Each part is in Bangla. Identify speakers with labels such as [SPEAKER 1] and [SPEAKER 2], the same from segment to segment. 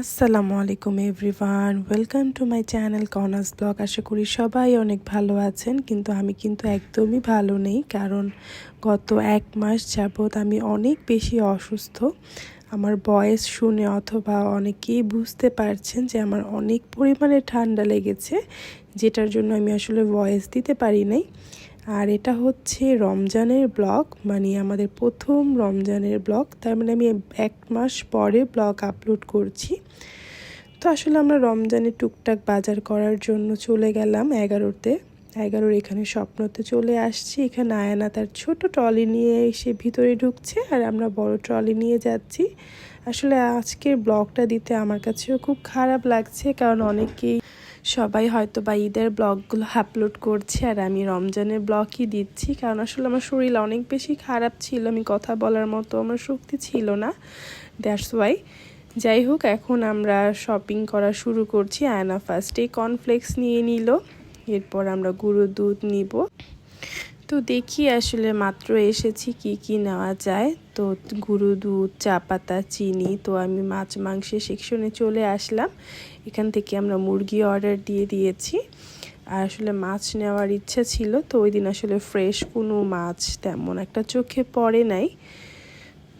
[SPEAKER 1] আসসালামু আলাইকুম everyone, welcome to my channel কর্নাস ব্লগ। আশা করি সবাই অনেক ভালো আছেন, কিন্তু আমি একদমই ভালো নেই। কারণ গত 1 মাস যাবৎ আমি অনেক বেশি অসুস্থ। আমার ভয়েস শুনে অথবা অনেকেই বুঝতে পারছেন যে আমার অনেক পরিমাণে ঠান্ডা লেগেছে, যেটার জন্য আমি আসলে ভয়েস দিতে পারি নাই। আর এটা হচ্ছে রমজানের ব্লগ, মানে আমাদের প্রথম রমজানের ব্লগ। তার মানে আমি 1 মাস পরে ব্লগ আপলোড করছি। তো আসলে আমরা রমজানে টুকটাক বাজার করার জন্য চলে গেলাম 11 এখানে স্বপ্নতে চলে আসছি। এখানে আয়না তার ছোট ট্রলি নিয়ে এসে ভিতরে ঢুকছে, আর আমরা বড় ট্রলি নিয়ে যাচ্ছি। আসলে আজকের ব্লগটা দিতে আমার কাছেও খুব খারাপ লাগছে, কারণ সবাই হয়তো বা ঈদের ব্লগগুলো আপলোড করছে, আর আমি রমজানের ব্লগই দিচ্ছি। কারণ আসলে আমার শরীর অনেক বেশি খারাপ ছিল, আমি কথা বলার মতো আমার শক্তি ছিল না, দ্যাটস ওয়াই। যাই হোক, এখন আমরা শপিং করা শুরু করছি। আয়না ফার্স্টে কর্নফ্লেক্স নিয়ে নিল, এরপর আমরা গুঁড়ো দুধ নিব। তো দেখি আসলে মাত্র এসেছি কি কি নেওয়া যায়। তো গুঁড়ো দুধ, চা পাতা, চিনি। তো আমি মাছ মাংসের সেকশনে চলে আসলাম। এখান থেকে আমরা মুরগি অর্ডার দিয়ে দিয়েছি। আর আসলে মাছ নেওয়ার ইচ্ছা ছিল, তো ওই দিন আসলে ফ্রেশ কোনো মাছ তেমন একটা চোখে পড়ে নাই।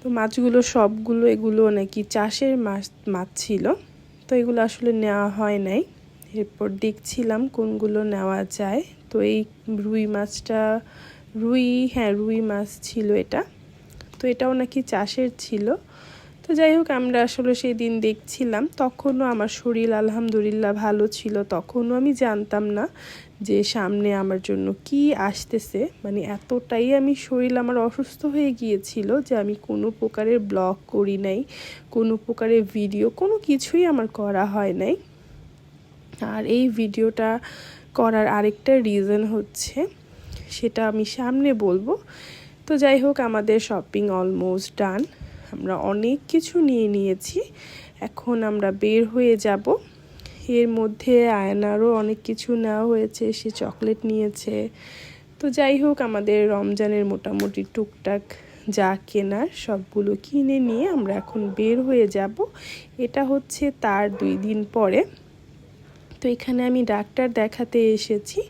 [SPEAKER 1] তো মাছগুলো সবগুলো এগুলো নাকি চাষের মাছ ছিল, তো এগুলো আসলে নেওয়া হয় নাই। এরপর দেখছিলাম কোনগুলো নেওয়া যায়। তো এই রুই মাছ ছিল এটা। তো এটাও নাকি চাষের ছিল। তো যাই হোক, আমরা আসলে সেই দিন দেখছিলাম, তখনও আমার শরীর আলহামদুলিল্লাহ ভালো ছিল। তখনও আমি জানতাম না যে সামনে আমার জন্য কি আসতেছে। মানে এতটাই শরীর আমার অসুস্থ হয়ে গিয়েছিল যে আমি কোনো প্রকারের ব্লগ করি নাই, কোনো প্রকারের ভিডিও, কোনো কিছুই আমার করা হয় নাই। আর এই ভিডিওটা করার আরেকটা রিজন হচ্ছে, সেটা আমি সামনে বলবো। তো যাই হোক, আমাদের শপিং অলমোস্ট ডান। আমরা অনেক কিছু নিয়ে নিয়েছি, এখন আমরা বের হয়ে যাব। এর মধ্যে আয়নারও অনেক কিছু নেওয়া হয়েছে, সে চকলেট নিয়েছে। তো যাই হোক, আমাদের রমজানের মোটামুটি টুকটাক যা কেনার সবগুলো কিনে নিয়ে আমরা এখন বের হয়ে যাব। এটা হচ্ছে তার 2 দিন পরে। তো এখানে আমি ডাক্তার দেখাতে এসেছি।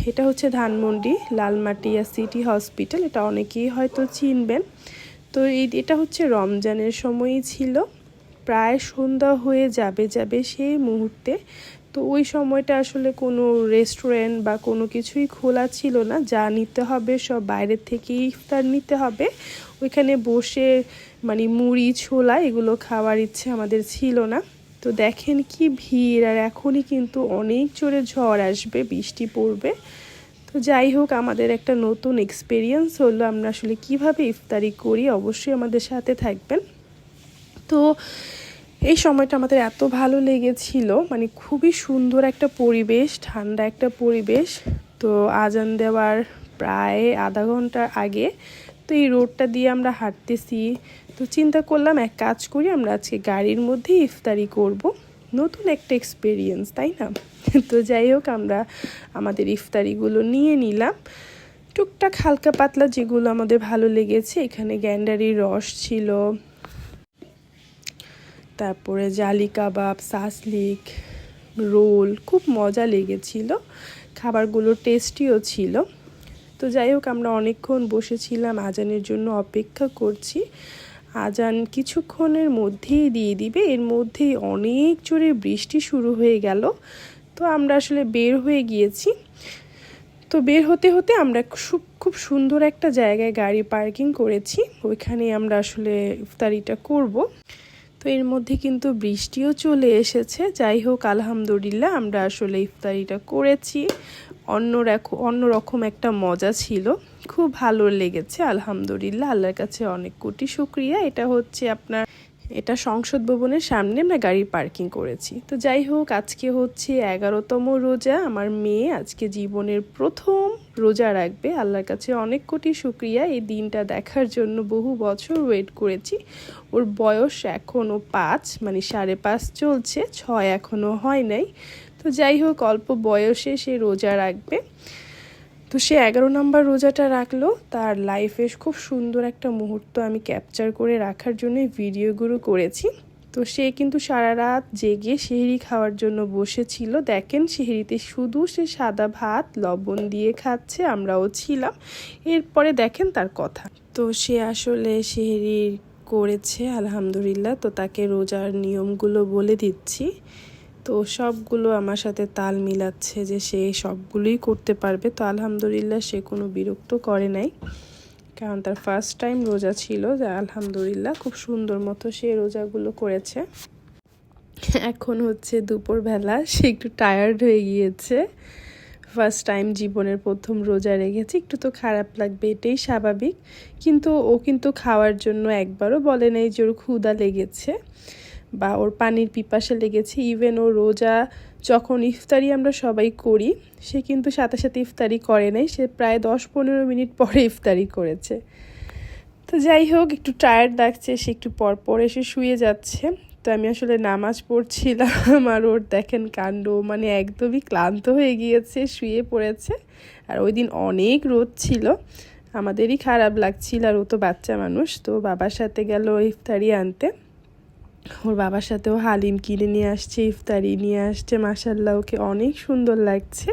[SPEAKER 1] এটা হচ্ছে ধানমন্ডি লালমাটিয়া সিটি হসপিটাল, এটা অনেকেই হয়তো চিনবেন। তো এটা হচ্ছে রমজানের সময়ই ছিল, প্রায় সন্ধ্যা হয়ে যাবে সেই মুহূর্তে। তো ওই সময়টা আসলে কোনো রেস্টুরেন্ট বা কোনো কিছুই খোলা ছিল না, যা নিতে হবে সব বাইরের থেকেই ইফতার নিতে হবে। ওইখানে বসে মানে মুড়ি, ছোলা এগুলো খাওয়ার ইচ্ছে আমাদের ছিল না। তো দেখেন কি ভিড়, আর এখনই কিন্তু অনেক জোরে ঝড় আসবে, বৃষ্টি পড়বে। তো যাই হোক, আমাদের একটা নতুন এক্সপিরিয়েন্স হলো। আমরা আসলে কিভাবে ইফতারি করি, অবশ্যই আমাদের সাথে থাকবেন। তো এই সময়টা আমাদের এত ভালো লেগেছিল, মানে খুবই সুন্দর একটা পরিবেশ, ঠান্ডা একটা পরিবেশ। তো আজান দেওয়ার প্রায় আধা ঘন্টার আগে তো এই রোডটা দিয়ে আমরা হাঁটতেছি। তো চিন্তা করলাম এক কাজ করি, আমরা আজকে গাড়ির মধ্যে ইফতারি করব। নতুন একটা এক্সপিরিয়েন্স, তাই না? তো যাই হোক, আমরা আমাদের ইফতারিগুলো নিয়ে নিলাম, টুকটাক হালকা পাতলা যেগুলো আমাদের ভালো লেগেছে। এখানে গ্যান্ডারির রস ছিল, তারপরে জালি কাবাব, সাসলিক, রোল, খুব মজা লেগেছিল। খাবারগুলো টেস্টিও ছিল। তো যাই হোক, আমরা অনেকক্ষণ বসেছিলাম, আজানের জন্য অপেক্ষা করছি। আজান কিছুক্ষণের মধ্যেই দিয়ে দিবে, এর মধ্যেই অনেক জোরে বৃষ্টি শুরু হয়ে গেল। তো আমরা আসলে বের হয়ে গিয়েছি। তো বের হতে হতে আমরা খুব সুন্দর একটা জায়গায় গাড়ি পার্কিং করেছি, ওইখানে আমরা আসলে ইফতারিটা করব। তো এর মধ্যে কিন্তু বৃষ্টিও চলে এসেছে। যাই হোক, আলহামদুলিল্লাহ আমরা আসলে ইফতারিটা করেছি। অন্যরকম একটা মজা ছিল, খুব ভালো লেগেছে। আলহামদুলিল্লাহ, আল্লাহর কাছে অনেক কোটি শুকরিয়া। এটা সংসদ ভবনের সামনে আমরা গাড়ি পার্কিং করেছি। তো যাই হোক, আজকে হচ্ছে 11তম রোজা। আমার মেয়ে আজকে জীবনের প্রথম রোজা রাখবে। আল্লাহর কাছে অনেক কোটি শুকরিয়া, এই দিনটা দেখার জন্য বহু বছর ওয়েট করেছি। ওর বয়স এখনও 5, মানে 5.5 চলছে, 6 এখনও হয় নাই। তো যাই হোক, অল্প বয়সে সে রোজা রাখবে। তো সে 11 নম্বর রোজাটা রাখলো। তার লাইফে খুব সুন্দর একটা মুহূর্ত আমি ক্যাপচার করে রাখার জন্য ভিডিওগুলো করেছি। তো সে কিন্তু সারা রাত জেগে সেহরি খাওয়ার জন্য বসেছিল। দেখেন সেহরিতে শুধু সে সাদা ভাত লবণ দিয়ে খাচ্ছে, আমরাও ছিলাম। এরপরে দেখেন তার কথা। তো সে আসলে সেহরি করেছে আলহামদুলিল্লাহ। তো তাকে রোজার নিয়মগুলো বলে দিচ্ছি। তো সবগুলো আমার সাথে তাল মিলাচ্ছে যে সে সবগুলোই করতে পারবে। তো আলহামদুলিল্লাহ সে কোনো বিরক্ত করে নাই, কারণ তার ফার্স্ট টাইম রোজা ছিল। যে আলহামদুলিল্লাহ খুব সুন্দর মতো সে রোজাগুলো করেছে। এখন হচ্ছে দুপুরবেলা, সে একটু টায়ার্ড হয়ে গিয়েছে। ফার্স্ট টাইম জীবনের প্রথম রোজা রেখেছে, একটু তো খারাপ লাগবে, এটাই স্বাভাবিক। কিন্তু ও কিন্তু খাওয়ার জন্য একবারও বলে নাই যে ওর ক্ষুধা লেগেছে বা ওর পানির পিপাসা লেগেছে। ইভেন ও রোজা যখন ইফতারি আমরা সবাই করি, সে কিন্তু সাথে সাথে ইফতারি করে নাই, সে প্রায় 10-15 মিনিট পরে ইফতারি করেছে। তো যাই হোক, একটু টায়ার্ড লাগছে, সে একটু পর পর এসে শুয়ে যাচ্ছে। তো আমি আসলে নামাজ পড়ছিলাম আর ওর দেখেন কাণ্ড, মানে একদমই ক্লান্ত হয়ে গিয়েছে, শুয়ে পড়েছে। আর ওই দিন অনেক রোদ ছিল, আমাদেরই খারাপ লাগছিল। আর ও তো বাচ্চা মানুষ, তো বাবার সাথে গেল ইফতারি আনতে। ওর বাবার সাথেও হালিম কিনে নিয়ে আসছে, ইফতারি নিয়ে আসছে। মাশাআল্লাহ ওকে অনেক সুন্দর লাগছে।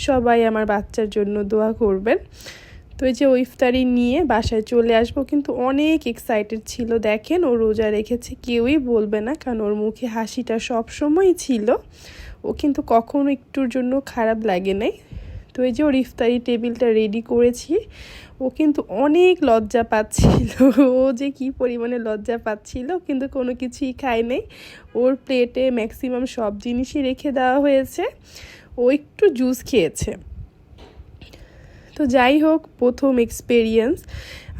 [SPEAKER 1] সবাই আমার বাচ্চার জন্য দোয়া করবেন। তো এই যে ও ইফতারি নিয়ে বাসায় চলে আসবো, কিন্তু অনেক এক্সাইটেড ছিল। দেখেন ও রোজা রেখেছে, কেউই বলবে না, কারণ ওর মুখে হাসিটা সবসময় ছিল। ও কিন্তু কখনো একটুর জন্য খারাপ লাগে নাই। তো এই যে ওর ইফতারি টেবিলটা রেডি করেছি, ও কিন্তু অনেক লজ্জা পাচ্ছিল। ও যে কি পরিমাণে লজ্জা পাচ্ছিল, কিন্তু কোনো কিছুই খায় নাই। ওর প্লেটে ম্যাক্সিমাম সব জিনিসই রেখে দেওয়া হয়েছে, ও একটু জুস খেয়েছে। তো যাই হোক, প্রথম এক্সপেরিয়েন্স,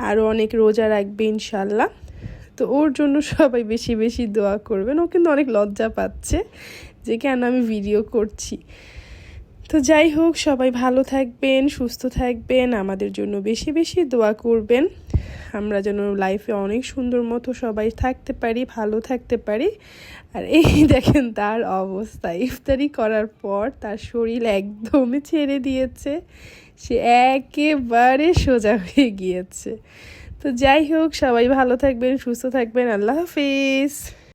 [SPEAKER 1] আরও অনেক রোজা রাখবে ইনশাল্লাহ। তো ওর জন্য সবাই বেশি বেশি দোয়া করবেন। ও কিন্তু অনেক লজ্জা পাচ্ছে যে কেন আমি ভিডিও করছি। তো যাই হোক, সবাই ভালো থাকবেন, সুস্থ থাকবেন, আমাদের জন্য বেশি বেশি দোয়া করবেন। আমরা যেন লাইফে অনেক সুন্দর মতো সবাই থাকতে পারি, ভালো থাকতে পারি। আর এই দেখেন তার অবস্থা, ইফতারি করার পর তার শরীর একদমই ছেড়ে দিয়েছে, সে একেবারে সোজা হয়ে গিয়েছে। তো যাই হোক, সবাই ভালো থাকবেন, সুস্থ থাকবেন। আল্লাহ হাফিজ।